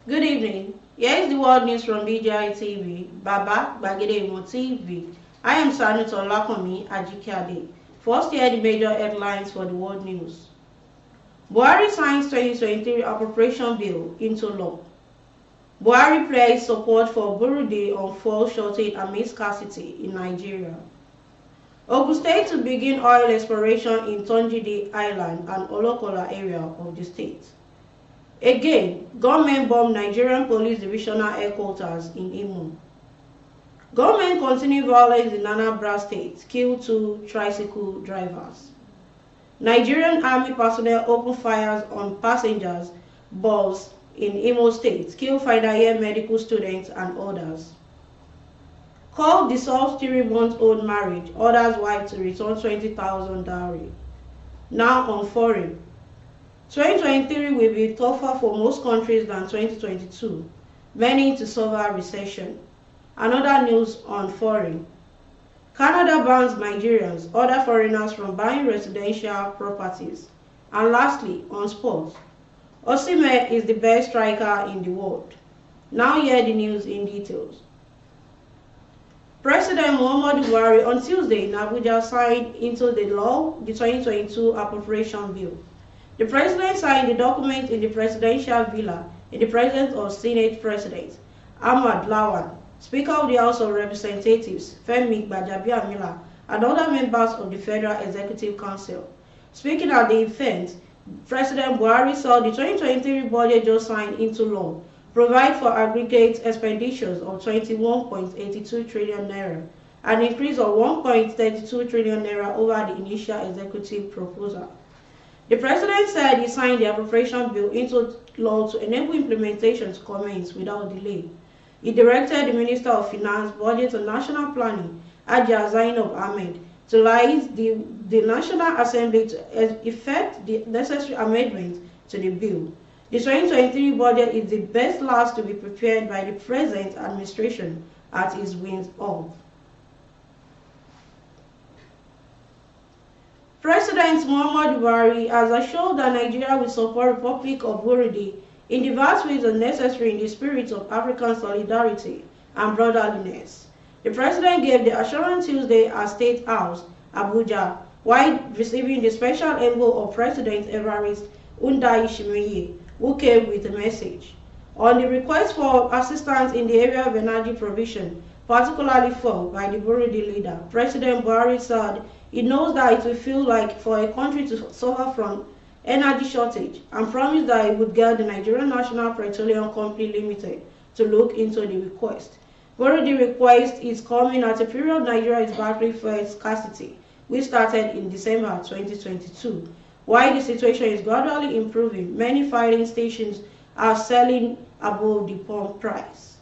Good evening. Here is the world news from BGI TV, Baba Bagede Imo TV. I am Sanut Olakomi Ajikade. First, here the major headlines for the world news. Buhari signs 2023 appropriation bill into law. Buhari prays support for Burundi on fuel shortage amid scarcity in Nigeria. Ogun State to begin oil exploration in Tongidi Island and Olokola area of the state. Again, gunmen bomb Nigerian Police Divisional Headquarters in Imo. Gunmen continue violence in Anambra State, kill 2 tricycle drivers. Nigerian Army personnel open fires on passengers bus in Imo State, kill final year medical students and others. Court dissolves 3-month-old marriage, orders wife to return 20,000 dowry. Now on foreign. 2023 will be tougher for most countries than 2022, meaning to suffer recession. Another news on foreign. Canada bans Nigerians, other foreigners from buying residential properties. And lastly, on sports. Osimhen is the best striker in the world. Now hear the news in details. President Muhammadu Buhari on Tuesday in Abuja signed into the law the 2022 appropriation bill. The president signed the document in the presidential villa in the presence of Senate President Ahmad Lawan, Speaker of the House of Representatives Femi Gbajabiamila, and other members of the Federal Executive Council. Speaking at the event, President Buhari saw the 2023 budget just signed into law provide for aggregate expenditures of 21.82 trillion naira, an increase of 1.32 trillion naira over the initial executive proposal. The president said he signed the appropriation bill into law to enable implementation to commence without delay. He directed the Minister of Finance, Budget and National Planning, Hajiya Zainab Ahmed, to liaise the National Assembly to effect the necessary amendments to the bill. The 2023 budget is the best last to be prepared by the present administration at its wings off. President Muhammadu Buhari has assured that Nigeria will support Republic of Burundi in the vast ways necessary in the spirit of African solidarity and brotherliness. The president gave the assurance Tuesday at State House, Abuja, while receiving the special envoy of President Evariste Ndayishimiye, who came with a message on the request for assistance in the area of energy provision, particularly by the Burundi leader. President Buhari said he knows that it will feel like for a country to suffer from energy shortage and promised that he would get the Nigerian National Petroleum Company Limited to look into the request. Burundi request is coming at a period Nigeria is battling for scarcity, which started in December 2022. While the situation is gradually improving, many filling stations are selling above the pump price.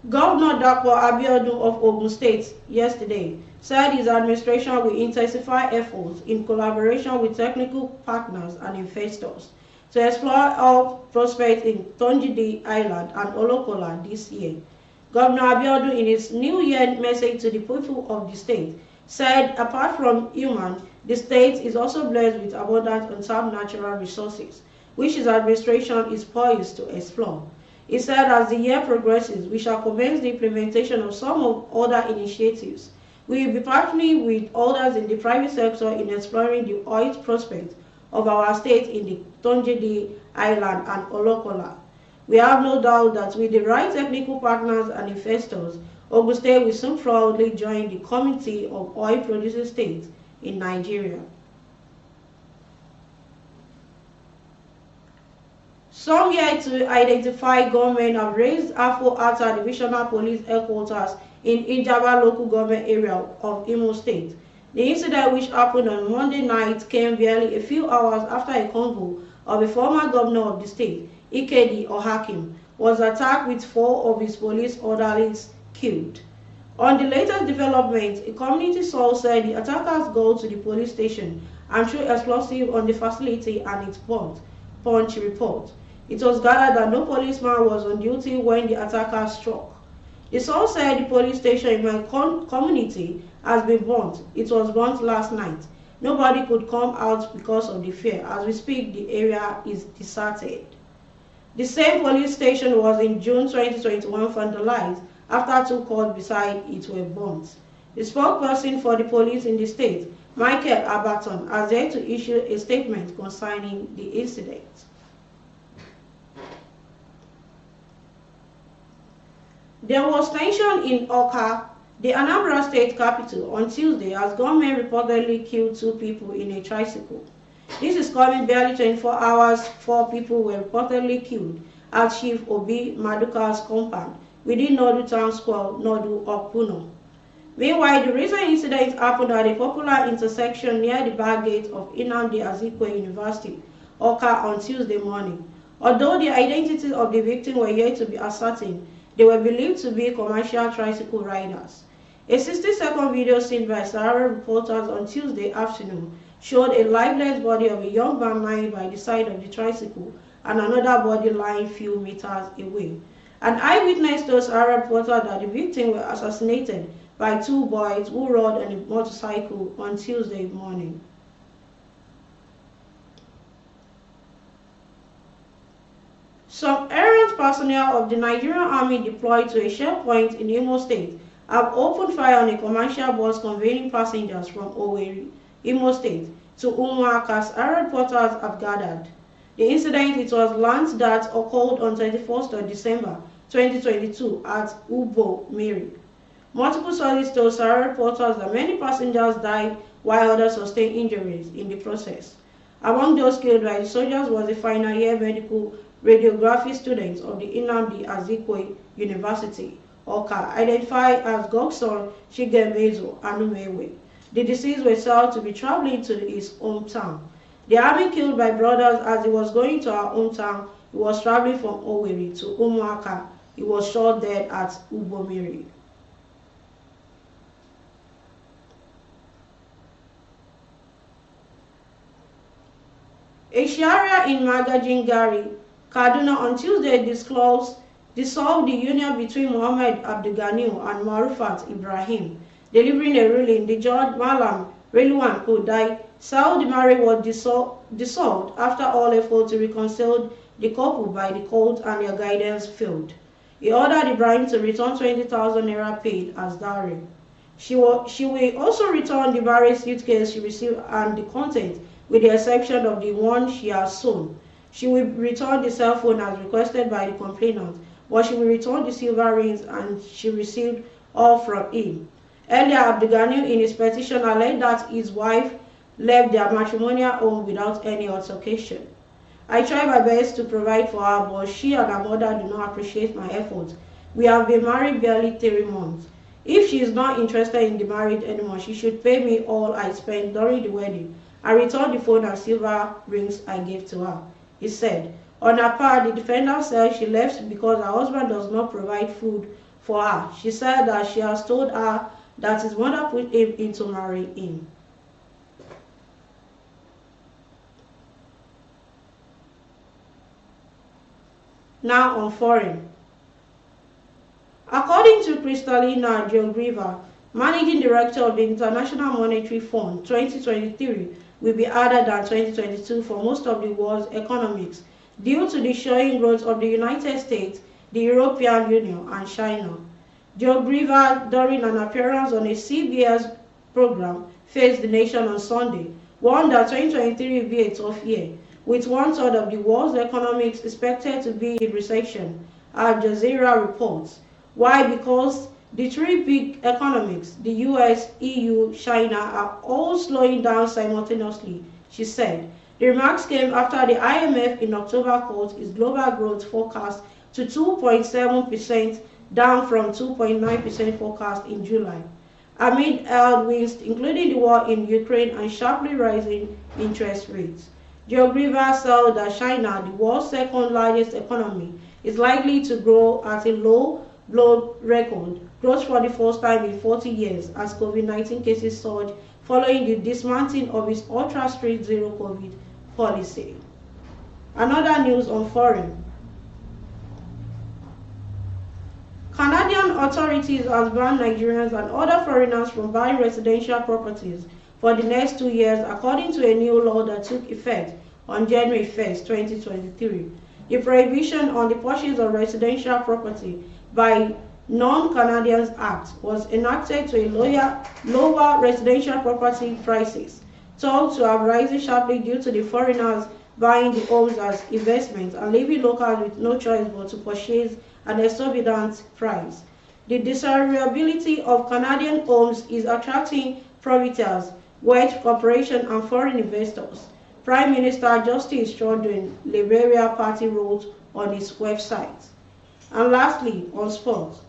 Governor Dapo Abiodun of Ogun State yesterday said his administration will intensify efforts in collaboration with technical partners and investors to explore oil prospects in Tongidi Island and Olokola this year. Governor Abiodun, in his New Year message to the people of the state, said apart from human, the state is also blessed with abundant untapped natural resources, which his administration is poised to explore. He said as the year progresses, we shall commence the implementation of some of other initiatives. We will be partnering with others in the private sector in exploring the oil prospects of our state in the Tongidi Island and Olokola. We have no doubt that with the right technical partners and investors, Ogun State will soon proudly join the community of oil-producing states in Nigeria. Some yet to identify gunmen have raised Afo Ata Divisional Police Headquarters in Ijaba local government area of Imo State. The incident, which happened on Monday night, came barely a few hours after a convoy of a former governor of the state, Ikedi Ohakim, was attacked with 4 of his police orderlies killed. On the latest development, a community source said the attackers go to the police station and threw explosives on the facility and it burnt. Punch report. It was gathered that no policeman was on duty when the attacker struck. The source said the police station in my community has been burnt. It was burnt last night. Nobody could come out because of the fear. As we speak, the area is deserted. The same police station was in June 2021 vandalized after 2 cars beside it were burnt. The spokesperson for the police in the state, Michael Abaton, has yet to issue a statement concerning the incident. There was tension in Oka, the Anambra state capital, on Tuesday as gunmen reportedly killed 2 people in a tricycle. This is coming barely 24 hours 4 people were reportedly killed at Chief Obi Maduka's compound within Nodu Town Square, Nodu Okuno. Meanwhile, the recent incident happened at a popular intersection near the back gate of Nnamdi Azikiwe University, Oka, on Tuesday morning. Although the identities of the victims were yet to be ascertained, they were believed to be commercial tricycle riders. A 60-second video seen by Sahara reporters on Tuesday afternoon showed a lifeless body of a young man lying by the side of the tricycle and another body lying few meters away. An eyewitness told Sahara reporters that the victims were assassinated by 2 boys who rode on a motorcycle on Tuesday morning. Some errant personnel of the Nigerian Army deployed to a checkpoint in Imo State have opened fire on a commercial bus conveying passengers from Owerri, Imo State, to Umuahia, as Arab reporters have gathered. The incident, it was learned that occurred on 21st of December 2022 at Ubo Miri. Multiple sources told Sahara reporters that many passengers died while others sustained injuries in the process. Among those killed by the soldiers was a final year medical radiography student of the Nnamdi Azikiwe University, Oka, identified as Gokson Chigemezo Anumewe. The deceased was thought to be traveling to his hometown. The army killed by brothers as he was going to our hometown. He was traveling from Owerri to Umuahia. He was shot dead at Ubomiri. A Sharia in Magajin Gari, Kaduna, on Tuesday dissolved the union between Muhammad Abdulganiu and Marufat Ibrahim, delivering a ruling. The judge Malam Relwan Kodai said the marriage was dissolved after all efforts to reconcile the couple by the court and their guidance failed. He ordered Ibrahim to return 20,000 naira paid as dowry. She will also return the marriage suitcase she received and the content, with the exception of the one she has sewn. She will return the cell phone as requested by the complainant, but she will return the silver rings and she received all from him. Earlier, Abdulganiu in his petition alleged that his wife left their matrimonial home without any altercation. I try my best to provide for her, but she and her mother do not appreciate my efforts. We have been married barely 3 months. If she is not interested in the marriage anymore, she should pay me all I spent during the wedding and return the phone and silver rings I gave to her, he said. On her part, the defendant said she left because her husband does not provide food for her. She said that she has told her that his mother put him into marrying him. Now on foreign. According to Kristalina Georgieva, Managing Director of the International Monetary Fund, 2023 will be harder than 2022 for most of the world's economies due to the showing growth of the United States, the European Union, and China. Georgieva, during an appearance on a CBS program, Face the Nation on Sunday, warned that 2023 will be a tough year, with 1/3 of the world's economies expected to be in recession, Al Jazeera reports. Why? Because the 3 big economies, the US, EU, China, are all slowing down simultaneously, she said. The remarks came after the IMF in October cut its global growth forecast to 2.7%, down from 2.9% forecast in July, amid headwinds including the war in Ukraine and sharply rising interest rates. Georgieva said that China, the world's second largest economy, is likely to grow at a low record growth for the first time in 40 years as COVID-19 cases surge following the dismantling of its ultra-strict zero-COVID policy. Another news on foreign. Canadian authorities have banned Nigerians and other foreigners from buying residential properties for the next 2 years, according to a new law that took effect on January 1st, 2023. The prohibition on the purchase of residential property by Non-Canadians Act was enacted to a lower residential property prices, thought to have risen sharply due to the foreigners buying the homes as investments and leaving locals with no choice but to purchase an exorbitant price. The desirability of Canadian homes is attracting privateers, wealth corporations, and foreign investors. Prime Minister Justice Trudeau, Liberia Party wrote on its website. And lastly, on sports.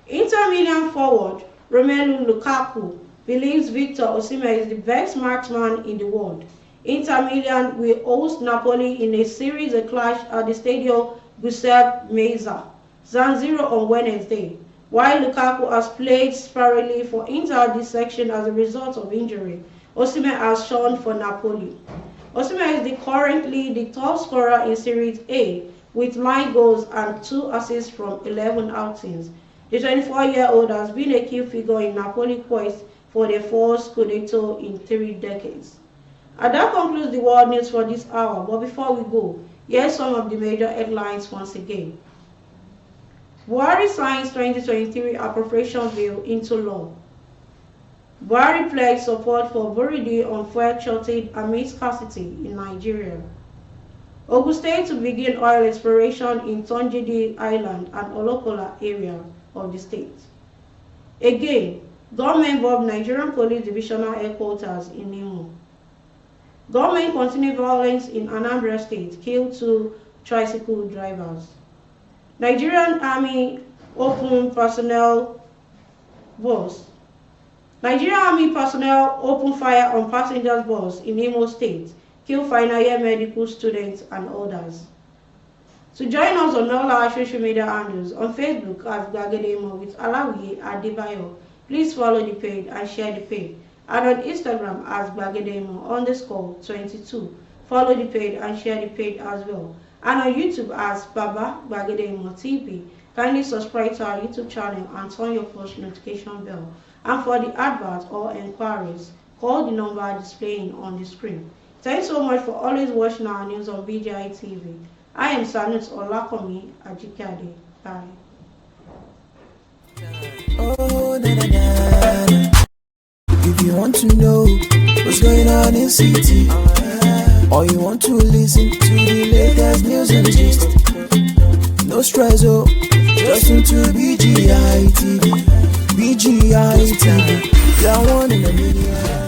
Inter Milan forward Romelu Lukaku believes Victor Osimhen is the best marksman in the world. Inter Milan will host Napoli in a series of clash at the Stadio Giuseppe Meazza, San Siro on Wednesday. While Lukaku has played sparingly for Inter this section as a result of injury, Osimhen has shone for Napoli. Osimhen is currently the top scorer in Serie A with 9 goals and 2 assists from 11 outings. The 24-year-old has been a key figure in Napoli's quest for their 4th Scudetto in 3 decades. And that concludes the world news for this hour. But before we go, here's some of the major headlines once again. Buhari signs 2023 appropriation bill into law. Buhari pledged support for Burundi on fuel shortage amid scarcity in Nigeria. Ogun State to begin oil exploration in Tongidi Island and Olokola area of the state. Again, government bombed Nigerian Police Divisional Headquarters in Imo. Government continued violence in Anambra State, killed 2 tricycle drivers. Nigerian Army open personnel bus. Nigerian Army personnel open fire on passengers bus in Imo State, kill final year medical students and others. To join us on all our social media handles, on Facebook as Gbagede with Alawi Adebayo, please follow the page and share the page. And on Instagram as Gbagede_22. Follow the page and share the page as well. And on YouTube as Baba Gbagede TV. Kindly subscribe to our YouTube channel and turn your post notification bell. And for the advert or inquiries, call the number displaying on the screen. Thanks so much for always watching our news on BGI TV. I am Sanut Olakomi Ajikade. Bye. Oh, na, na, na. If you want to know what's going on in city, or you want to listen to the latest news and gist, no stress, oh, just tune to BGI TV. BGI TV, you're one in a million.